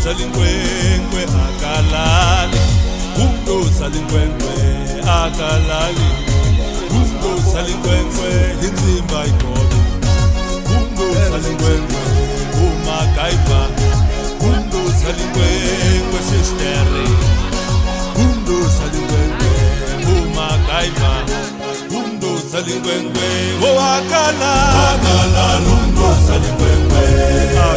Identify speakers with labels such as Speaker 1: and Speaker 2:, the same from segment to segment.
Speaker 1: Salingwengwe akalali, salingwengwe akalali, salingwengwe inzimba igobe, salingwengwe uMacGyver, salingwengwe sisteri, salingwengwe uMacGyver, salingwengwe akalali, salingwengwe akalali,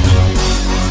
Speaker 1: salingwengwe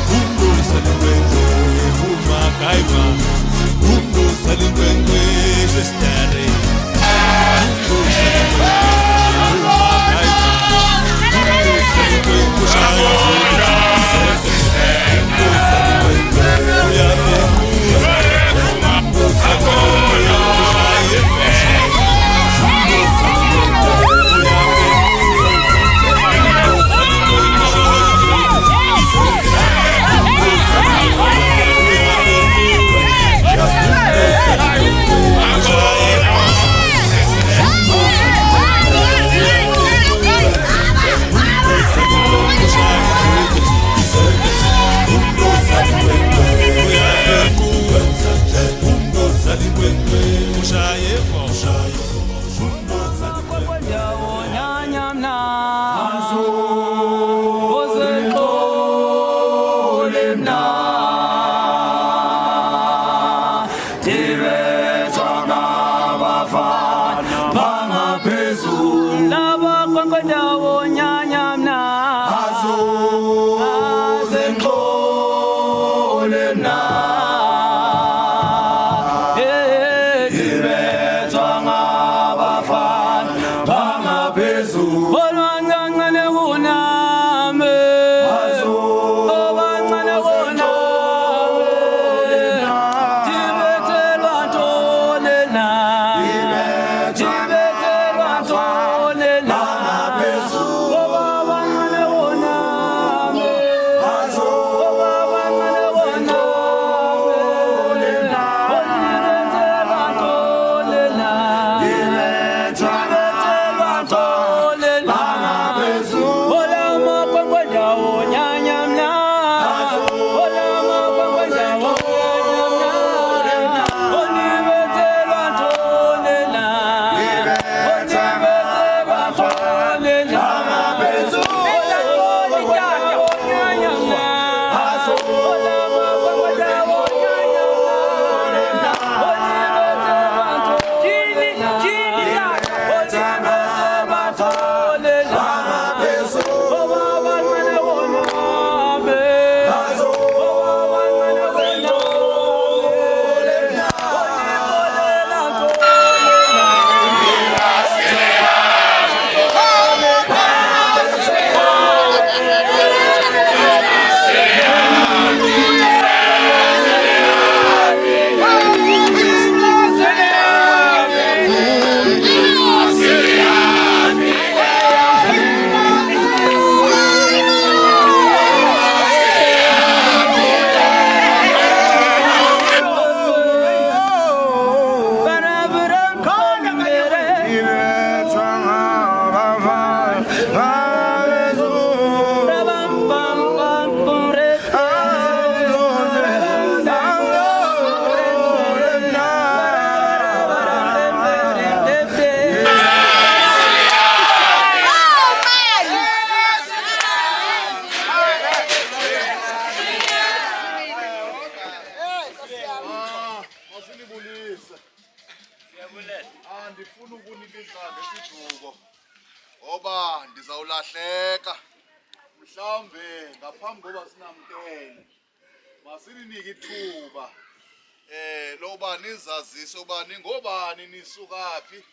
Speaker 2: ngoba ndizawulahleka mhlawumbe ngaphambi koba sinamkele masininike ithuba loba nizazise uba ningobani nisukaphi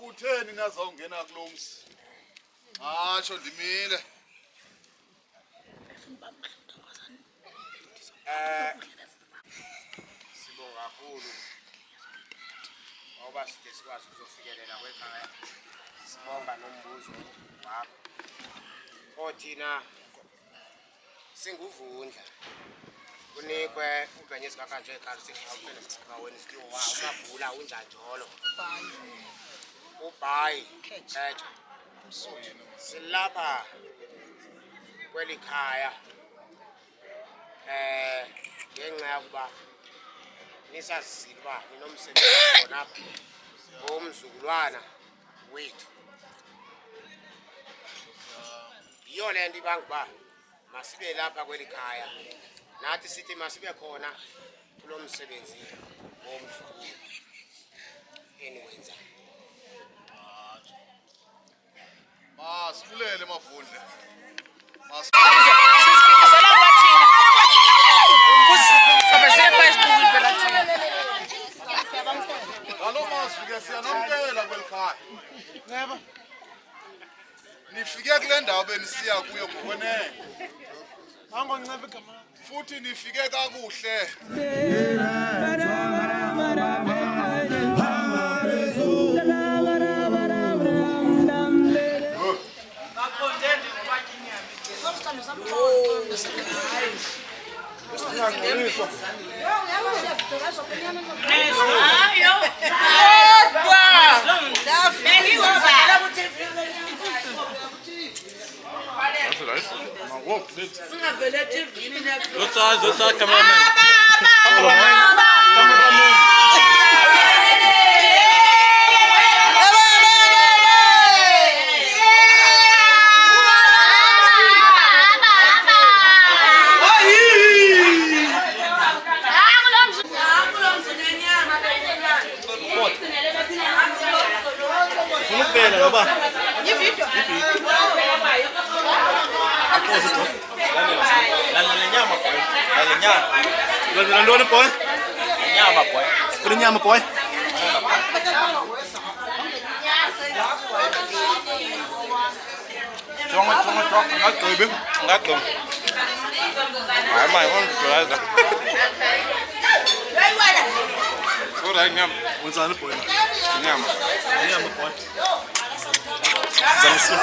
Speaker 2: utheni nazawungena kulo msi atsho ndimile
Speaker 3: sibonga kakhulu ngoba side sikwazi ukuzofikelela kwekhaya sibonga nombuzo wakho othina singuvundla kunikwe ubhenyezi kakanje ekanti awufene siqhaweni sikiwo wa usabhula unjanjolo ubhayi khetsha silapha kweli khaya ngenxa yokuba nisazisile uba ninomsebenzi khona apha ngomzukulwana wethu yiyo le nto ibanga uba masibe lapha kweli khaya nathi sithi masibe khona kulo msebenzi womzukulu eniwenzayo
Speaker 2: masibulele mavundle ngalo mazwi ke siyanamkela kweli khaya nceba nifike kule ndawo benisiya kuyo ngokwenene angonceba igama futhi nifike kakuhle
Speaker 1: Nandun boy? Nyama boy. Pwede nyama boy? Chong. Ngat dong. Mai mon kelaza. Ora nyam. Unzane boy. Nyama. Nyama boy. Zamsu.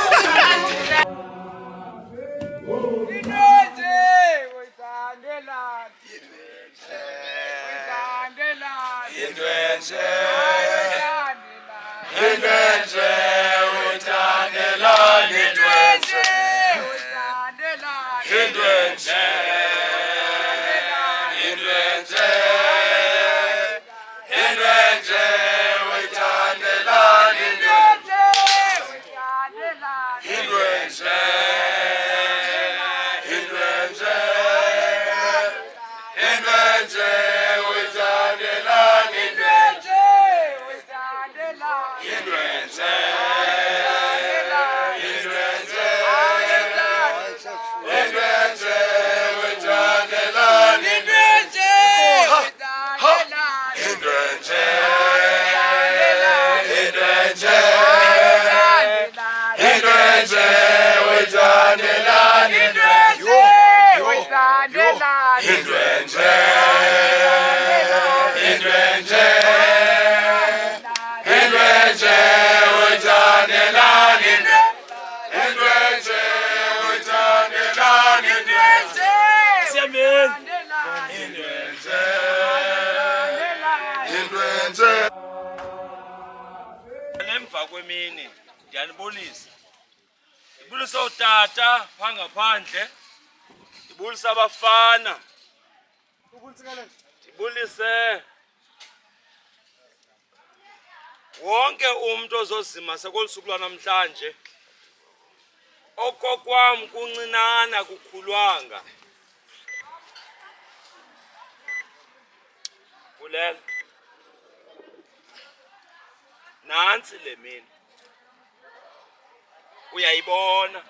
Speaker 1: Emva kwemini ndiyanibulisa. Ndibulisa utata phangaphandle. Ndibulisa abafana. Ndibulise wonke umuntu ozozima sekolusuku lwanamhlanje. Okokwam kuncinana kukhulwanga. Bulela. Nansi le mini. uyayibona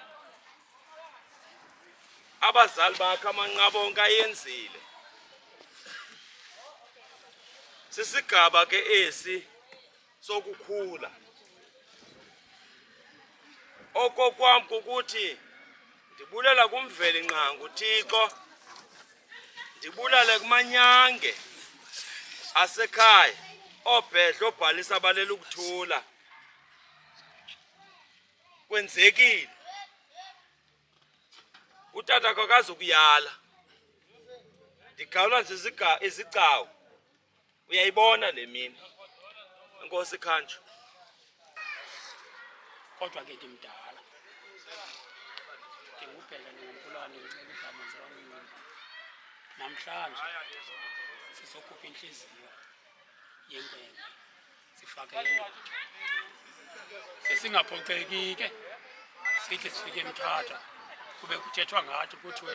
Speaker 1: abazali bakhe amanqabonke ayenzile sisigaba ke esi sokukhula okokwam kukuthi ndibulela kumveli nqangu Thixo ndibulale kumanyange asekhaya obhedla obhalisa abalela ukuthula kwenzekile utata akakazi ukuyala ndigawula nje izigcawu uyayibona le mini Enkosi Khanjo
Speaker 4: kodwa ke ndimdala ndingubheka nengumphulane ngicela igama zami namhlanje sizokhupha inhliziyo yenkwenkwe sifake endoda sesingaphoxeki ke sithi sifike emthatha kube kuthethwa ngathi kuthiwe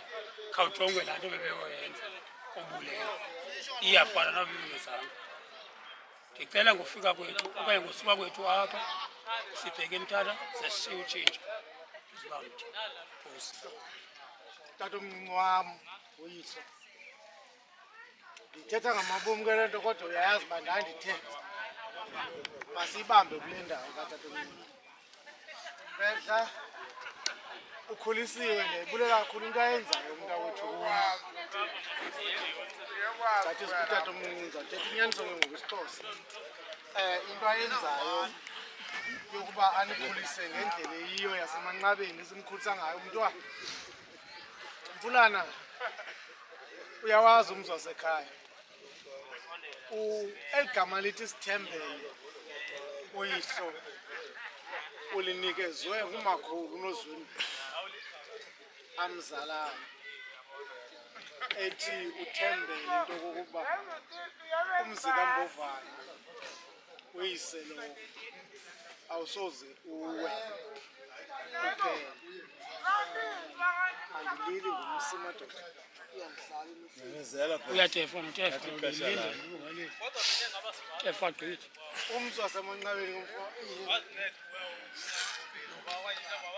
Speaker 4: khawujongwe laa nto bebeyoyenza obulela iyafana nabibulezanga ndicela ngofika kwethu okanye ngosuka kwethu apha sibheke emthatha sesishiya utshintsho iziba mthi Nkosi.
Speaker 5: Tatomncinci wam uyise ndithetha ngamabomi ke le nto kodwa uyayazi uba ndandithetha masiyibambe kule ndawo katatomncinci bedla ukhulisiwe ndiyayibulela kakhulu into ayenzayo umntakwethu kum ngathi sikutatomncinci ndizawuthetha inyaniso ke ngokwesiXhosa into ayenzayo yokuba anikhulise ngendlela eyiyo yasemanqabeni esimkhulisa ngayo umntwana Mfulana uyawazi umzi wasekhaya eli gama lithi Sithembele uyihlo ulinikezwe ngumakhulu uNozweni amzalayo ethi uthembele into kokuba umzi kaMbovane uyise lo awusoze uwe kuphela andilili ngumsi madoda iyandihlala
Speaker 4: uyatefa notefa tefa gqithi
Speaker 5: umzi wasemanqabeni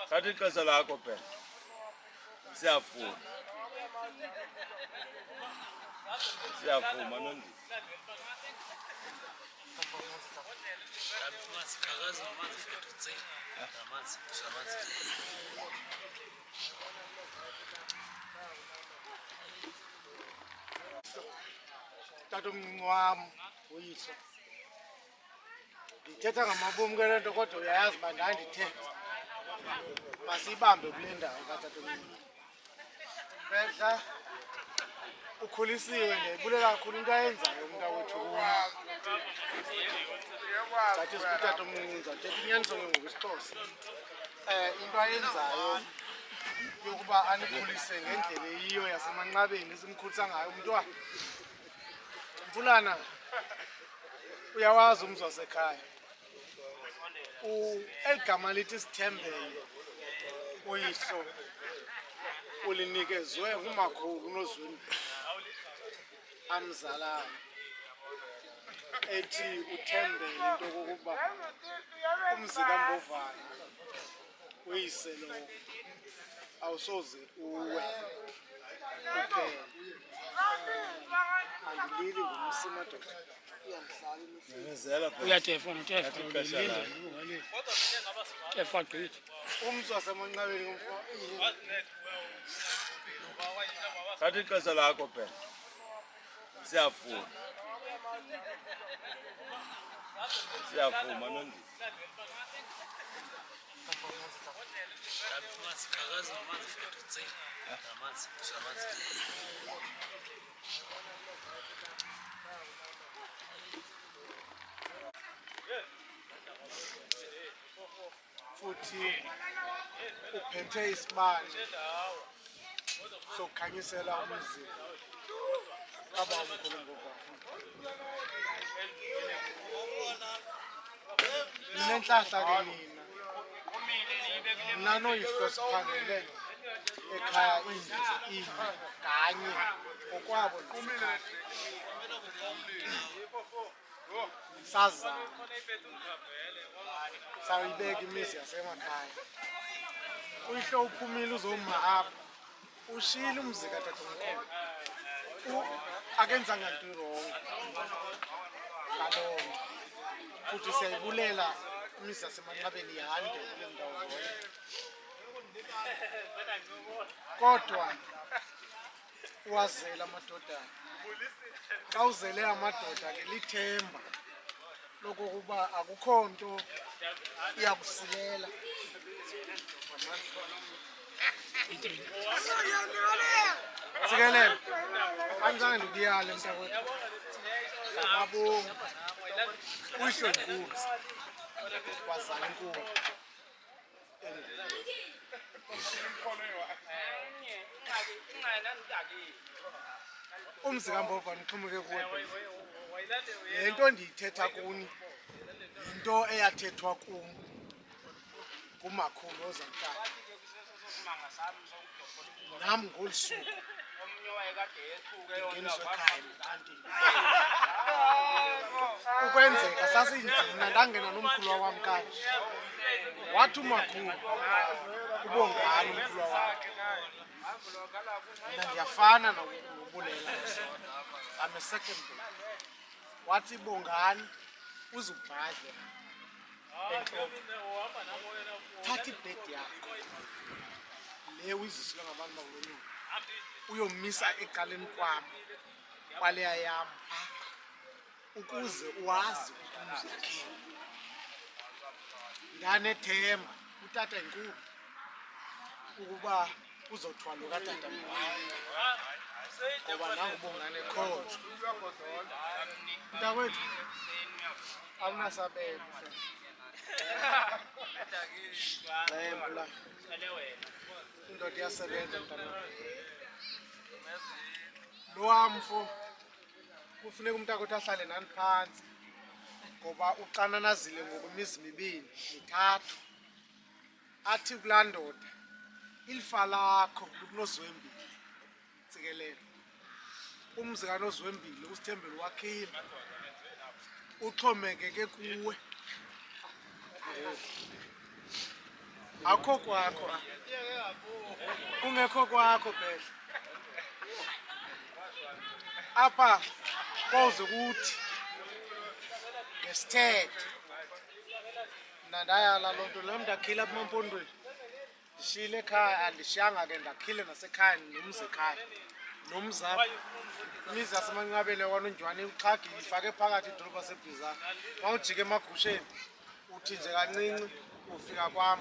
Speaker 1: thatha ixesha lakho phela siyavuma nondi
Speaker 5: tatomncinci wam uyise ndithetha ngamabomi ke le nto kodwa uyayazi uba ndandithetha masiyibambe kule ndawo katatomncinci bedla ukhulisiwe ndiyayibulela kakhulu into ayenzayo umntakwethu kum ngathi sikutatomncinci ndizawuthetha inyaniso ke ngokwesiXhosa into ayenzayo yokuba anikhulise ngendlela eyiyo yasemanqabeni esimkhulisa ngayo umntwana Mfulana uyawazi umzi wasekhaya eli gama lithi Sithembele uyihlo ulinikezwe ngumakhulu uNozweni amzalayo ethi uthembele into kokuba umzi kaMbovane uyise lo awusoze uwe kuphela andilili ngumsi madoda iyandihlala
Speaker 4: uyatefa notefa tefa gqithi
Speaker 5: umzi wasemanqabeni
Speaker 1: thatha ixesha lakho phela siyavuma nondi
Speaker 5: futhi uphethe isibane sokukhanyisela umzi kabamkhulu Mbovane ninenhlahla ke nina nanoyihlo siphangele ekhaya inye nganye ngokwabo sazama sawuyibeka imizi yasemakhaya uyihlo uphumile uzoma apha ushila umzi katatomkhulu akenzanga nto wrong ngaloo nto futhi siyayibulela imizi yasemanqabeni yande kule ndawo zonke kodwa wazela amadoda xa uzele amadoda ke lithemba lokokuba akukho nto iyakusilela Sikelele anjani ndikuyale mntakwethu ngabonga uyihlo inkunzi wazala inkunzi umzi kaMbova nixhomeke kuwe le nto ndiyithetha kuni yinto eyathethwa kum ngumakhulu ozamtata nam ngolu suku ndingeniswe ekhaya emkantini ukwenzeka sasindina ndangena nomkhulu wam kanje wathi umakhulu ubongani umkhulu wakhe mna ndiyafana nobulela I'm a second born wathi bongani uzubhadle entloko thatha ibhedi yakho le uyiziswe ngabantu bakulonyana uyomisa ecaleni kwam kwaleya yam ukuze uwazi ukuthi umzakhe ndanethemba utata enkulu ukuba uzothwala ukatata mkhulu ngoba nangubongane khonje mntakwethu awunasabelo lemla indoda iyasebenza mntana lo wamfo kufuneka umntakwethu ahlale nani phantsi ngoba uxananazile ngokwemizi mibini mithathu athi kulaa ndoda ilifa lakho lukunozwembili tsikelelo umzi kanozwembili usithembele wakhile uxhomekeke kuwe akho kwakho kungekho kwakho phela apha koze kuthi ngesithethe mna ndayala loo nto nam ndakhile apha emampondweni ndishiyile ekhaya andishiyanga ke ndakhile nasekhaya nomzi ekhaya nomzapha imizi yasemanqabeni kwanonjwane uxhagi ifake phakathi idolophu yasebhizana mawujike emagusheni uthi nje kancinci ufika kwam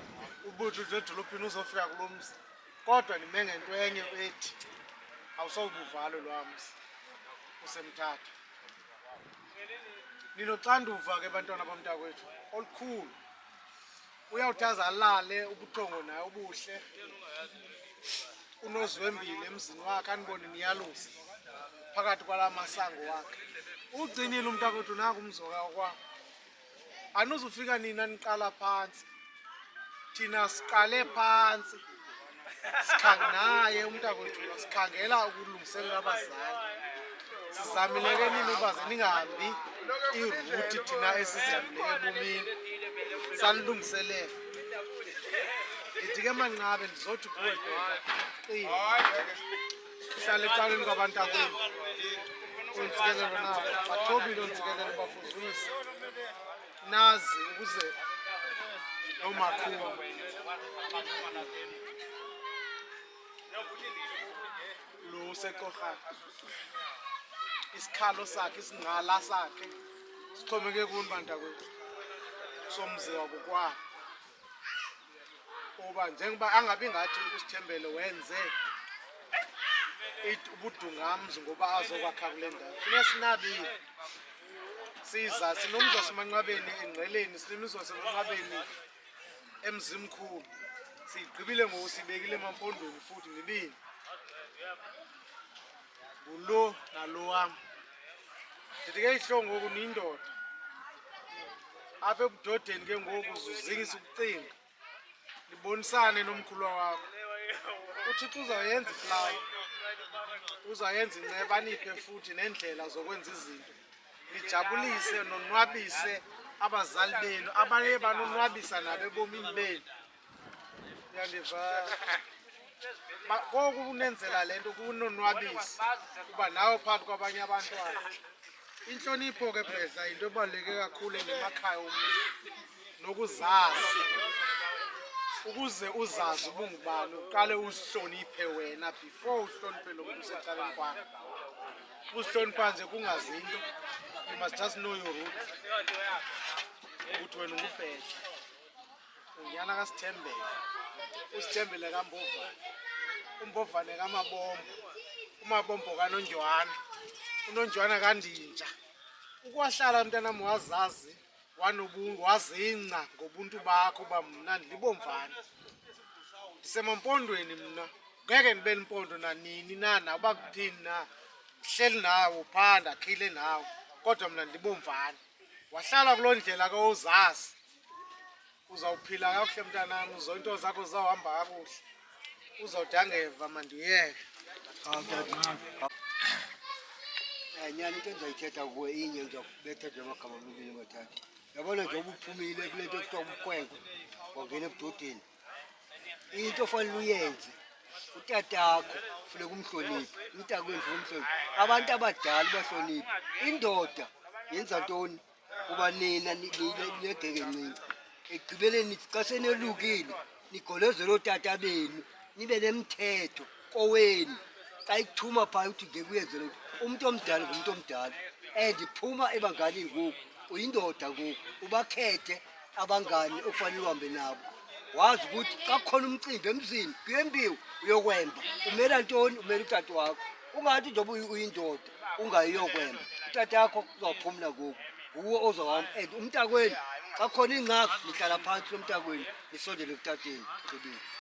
Speaker 5: ubuthi nje edolophini uzofika kulo mzi kodwa ndime ngento enye ethi awusowubuvalo lwaa mzi usemthatha ninoxanduva ke bantwana bamntakwethu olukhulu uyawuthi aze alale ubuthongo naye obuhle unozwembile emzini wakhe anibone niyalusa phakathi kwala masango wakhe ugcinile umntakwethu nangu umzoka kwakho anuzufika nina niqala phantsi thina siqale phantsi naye umntakwethu sikhangela ukulungiselela abazali sizamile ke nini uba ze ningahambi iruti thina esizihambile ebomini sanilungiselela ndithi ke manqabe ndizothi kuwe qina hlala ecaleni kwabantakwenu ontsikelelo nabo bathobile ontsikelelo bafuzunisa nazi ukuze nomakhulu lo seqorhana isikhalo sakhe isingqala sakhe sixhomeke kuni bantakwethu somzi wakokwabo uba njengoba angabi ngathi usithembele wenze ubudungamzi ngoba azokwakha kule ndawo funeka sinabile siza sinomzi wasemanqabeni engqeleni sinomzi wasemanqabeni emzimkhulu siyigqibile ngoku siyibekile emampondweni futhi nibini ngulo nalo wam ndithi ke ihlo ngoku niyindoda apha ebudodeni ke ngoku uzuzingisa ukucinga nibonisane nomkhulwa wakho uthixo uzawuyenza iplawu uzayenza inceba aniphe futhi nendlela zokwenza izinto nijabulise nonwabise abazali benu abaye banonwabisa nabo ebomini benu Uyandiva kokunenzela lento kunonwabisa kuba nawe phakathi kwabanye abantwana. Inhlonipho ke phela into ebaluleke kakhulu emakhaya omuntu nokuzazi. Ukuze uzazi ubungubani uqale uzihloniphe wena before uhloniphe lo muntu usecaleni kwakho. Uzihlonipha nje kungazinto. You must just know your roots. Ukuthi wena ungubheke. Ngiyana kaSithembele. USithembele kaMbovane. uMbovane kaMabombo. uMabombo kaNonjwana. uNonjwana kaNdinja. Ukwahlala mntanami wazazi wanobungu wazinca ngobuntu bakho bamnandi libomvana. Semampondweni mina ngeke nibe impondo nanini nabakuthini na. Hleli nawo phanda khile nawo kodwa mina libomvana. Wahlala kulondlela kawuzazi. Uzawuphila kakuhle mntanami uzonto zakho zawuhamba kakuhle. Uzawudangeva mandiyeke.
Speaker 6: Nyani into endizayithetha kuwe inye ngizakubetha nje amagama amabili mathathu. Yabona nje ubuphumile kule nto ekuthiwa ubukhwenkwe wangena ebudodeni. Into ofanele uyenze utatakho kufuneka umhloniphe. Umntakwenu kufuneka umhloniphe. Abantu abadala bahloniphe. Indoda yenza ntoni? Kuba nina niyegeke ncinci. Ekugqibeleni xa senelukile nigolozele otata benu nibe nemithetho kowenu. Xa ikuthuma phaa uthi ngeke uyenze lokho. Umuntu omdala ngumuntu omdala. Ndiphuma ebanganini ngoku uyindoda ngoku ubakhethe abangani okufanele uhambe nabo. Wazi ukuthi xa kukhona umcimbi emzini kuyembiwe uyokwemba. Umela ntoni? Umela utata wakho. Ungathi njengoba uyindoda ungayiyokwemba. Utata wakho uzawuphumla ngoku. Nguwe ozohamba. Umntakwenu xa kukhona ingxaki nihlala phansi nomntakwenu nisondele kutateni.